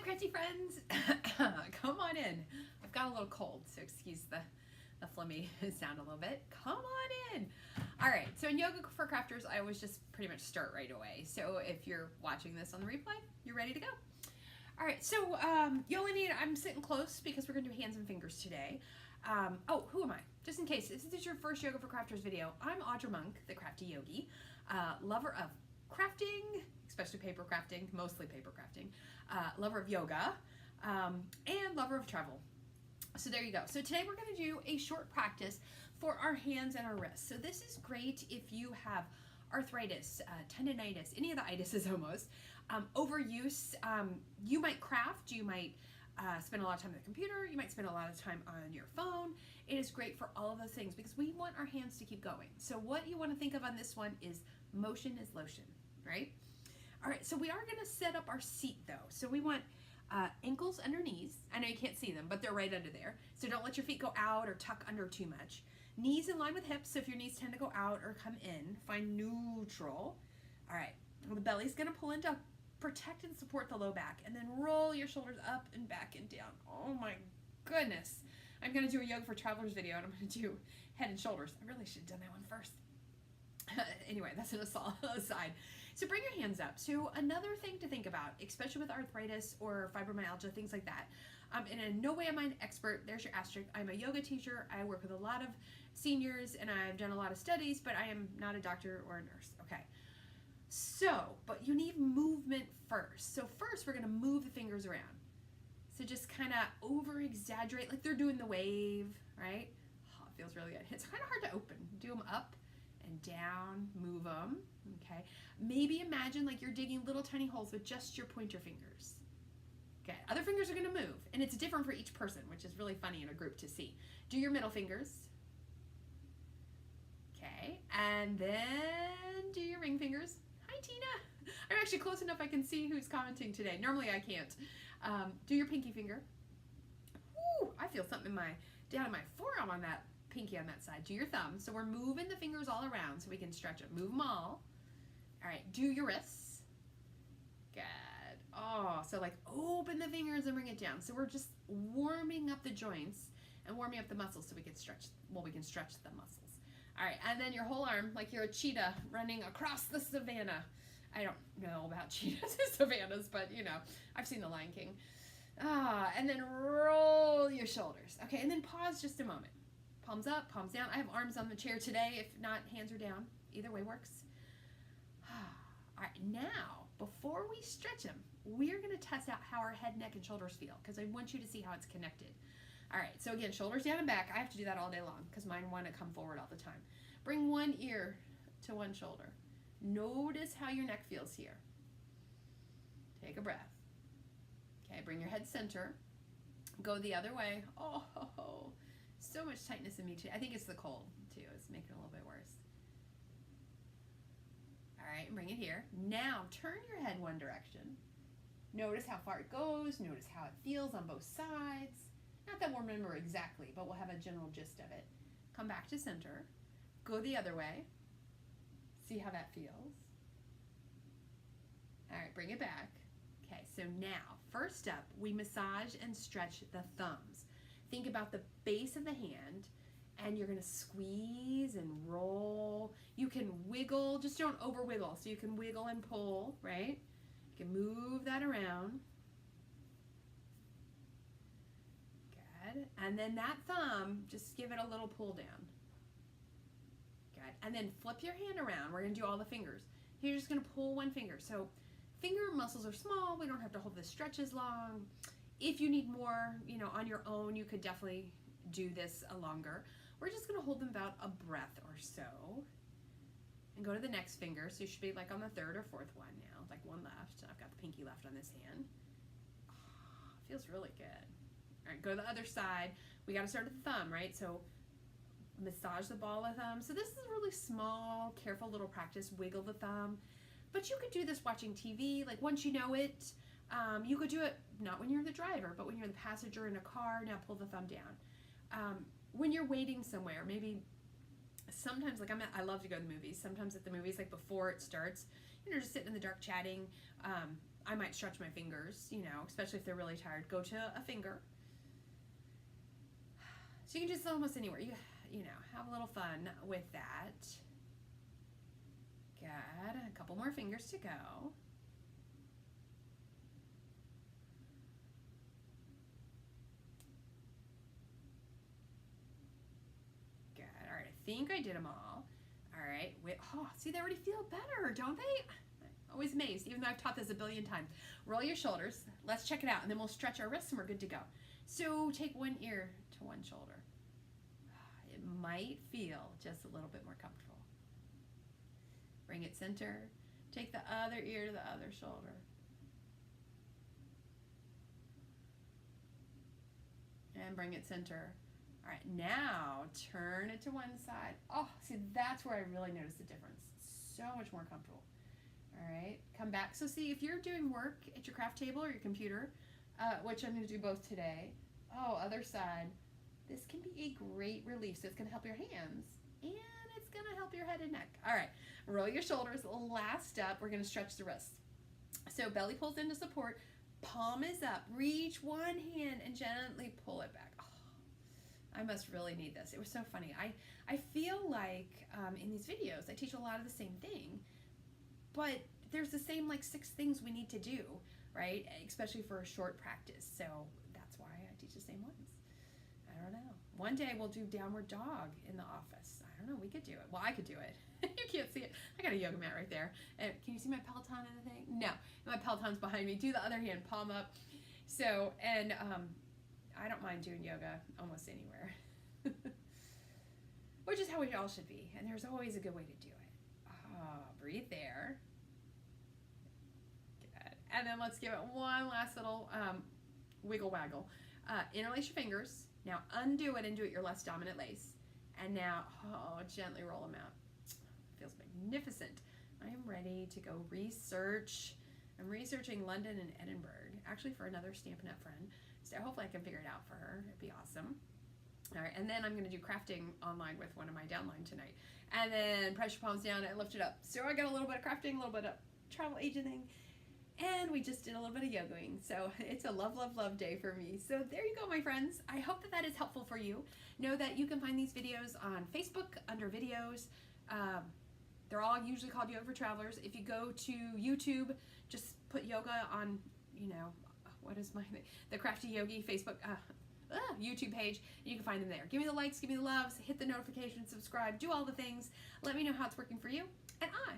crafty friends. Come on in. I've got a little cold, so excuse the phlegmy sound a little bit. Come on in. All right, so in Yoga for Crafters, I always just pretty much start right away. So if you're watching this on the replay, you're ready to go. All right, so you only need, I'm sitting close because we're gonna do hands and fingers today. Oh, who am I? Just in case, this is your first Yoga for Crafters video. I'm Audra Monk, the Crafty Yogi, lover of crafting, especially paper crafting, mostly paper crafting, lover of yoga, and lover of travel. So there you go. So today we're going to do a short practice for our hands and our wrists. So this is great if you have arthritis, tendonitis, any of the itises almost, overuse. You might craft, you might spend a lot of time on the computer, you might spend a lot of time on your phone. It is great for all of those things because we want our hands to keep going. So what you want to think of on this one is motion is lotion, right? All right, so we are going to set up our seat though. So we want ankles under knees. I know you can't see them, but they're right under there. So don't let your feet go out or tuck under too much. Knees in line with hips. So if your knees tend to go out or come in, find neutral. All right, well, the belly's going to pull into protect and support the low back, and then roll your shoulders up and back and down. Oh my goodness. I'm going to do a Yoga for Travelers video, and I'm going to do head and shoulders. I really should have done that one first. Anyway, that's an aside. So bring your hands up. So another thing to think about, especially with arthritis or fibromyalgia, things like that, and in no way am I an expert, there's your asterisk. I'm a yoga teacher. I work with a lot of seniors, and I've done a lot of studies, but I am not a doctor or a nurse, okay? So, but you need movement first. So first, we're going to move the fingers around. So just kind of over-exaggerate, like they're doing the wave, right? Oh, it feels really good. It's kind of hard to open. Do them up and down, move them, okay? Maybe imagine like you're digging little tiny holes with just your pointer fingers. Okay, other fingers are gonna move, and it's different for each person, which is really funny in a group to see. Do your middle fingers. Okay, and then do your ring fingers. Hi, Tina. I'm actually close enough I can see who's commenting today. Normally I can't. Do your pinky finger. Woo, I feel something down in my forearm on that pinky on that side. Do your thumb. So we're moving the fingers all around so we can stretch it. Move them all. All right, do your wrists. Good. Oh, so like open the fingers and bring it down. So we're just warming up the joints and warming up the muscles so we can stretch, we can stretch the muscles. All right, and then your whole arm, like you're a cheetah running across the savannah. I don't know about cheetahs and savannas, but you know, I've seen The Lion King. And then roll your shoulders. Okay, and then pause just a moment. Palms up, palms down. I have arms on the chair today. If not, hands are down. Either way works. All right, now, before we stretch them, we're going to test out how our head, neck, and shoulders feel because I want you to see how it's connected. All right, so again, shoulders down and back. I have to do that all day long because mine want to come forward all the time. Bring one ear to one shoulder. Notice how your neck feels here. Take a breath. Okay, bring your head center. Go the other way. Oh, so much tightness in me today. I think it's the cold too. It's making it a little bit worse. All right, and bring it here. Now turn your head one direction. Notice how far it goes. Notice how it feels on both sides. Not that we'll remember exactly, but we'll have a general gist of it. Come back to center. Go the other way. See how that feels. All right, bring it back. Okay, so now, first up, we massage and stretch the thumbs. Think about the base of the hand, and you're gonna squeeze and roll. You can wiggle, just don't over wiggle. So you can wiggle and pull, right? You can move that around. Good, and then that thumb, just give it a little pull down. Good, and then flip your hand around. We're gonna do all the fingers. You're just gonna pull one finger. So finger muscles are small. We don't have to hold the stretch as long. If you need more, you know, on your own, you could definitely do this longer. We're just gonna hold them about a breath or so and go to the next finger. So you should be like on the third or fourth one now, like one left. I've got the pinky left on this hand. Oh, feels really good. All right, go to the other side. We gotta start at the thumb, right? So massage the ball of the thumb. So this is a really small, careful little practice. Wiggle the thumb. But you could do this watching TV. Like once you know it, you could do it not when you're the driver, but when you're the passenger in a car. Now pull the thumb down. When you're waiting somewhere, maybe sometimes like I love to go to the movies. Sometimes at the movies, like before it starts, you know, just sitting in the dark chatting. I might stretch my fingers, you know, especially if they're really tired. Go to a finger. So you can just almost anywhere. You know, have a little fun with that. Good. A couple more fingers to go. Good. All right. I think I did them all. All right. Wait. Oh, see, they already feel better, don't they? Always amazed, even though I've taught this a billion times. Roll your shoulders. Let's check it out, and then we'll stretch our wrists, and we're good to go. So take one ear to one shoulder. It might feel just a little bit more comfortable. Bring it center. Take the other ear to the other shoulder. And bring it center. All right, now turn it to one side. Oh, see, that's where I really notice the difference. So much more comfortable. All right, come back. So see, if you're doing work at your craft table or your computer, which I'm going to do both today. Oh, other side. This can be a great relief. So it's going to help your hands and it's going to help your head and neck. All right, roll your shoulders. Last up, we're going to stretch the wrists. So belly pulls into support, palm is up. Reach one hand and gently pull it back. Oh, I must really need this. It was so funny. I feel like in these videos, I teach a lot of the same thing, but there's the same like 6 things we need to do, right? Especially for a short practice. So that's why I teach the same ones. I don't know. One day we'll do downward dog in the office. I don't know. We could do it. Well, I could do it. You can't see it. I got a yoga mat right there. And can you see my Peloton in the thing? No. My Peloton's behind me. Do the other hand, palm up. So, and I don't mind doing yoga almost anywhere. Which is how we all should be. And there's always a good way to do it. Breathe there. Good. And then let's give it one last little wiggle waggle. Interlace your fingers. Now undo it and do it your less dominant lace. And now, gently roll them out. Feels magnificent. I am ready to go research. I'm researching London and Edinburgh, actually for another Stampin' Up! Friend. So hopefully I can figure it out for her. It'd be awesome. All right, and then I'm going to do crafting online with one of my downline tonight. And then press your palms down and lift it up. So I got a little bit of crafting, a little bit of travel agenting, and we just did a little bit of yogaing. So it's a love, love, love day for me. So there you go, my friends. I hope that that is helpful for you. Know that you can find these videos on Facebook under videos. They're all usually called Yoga for Travelers. If you go to YouTube, just put yoga on, you know, what is my name? The Crafty Yogi Facebook YouTube page. You can find them there. Give me the likes, give me the loves, hit the notifications, subscribe, do all the things. Let me know how it's working for you, and I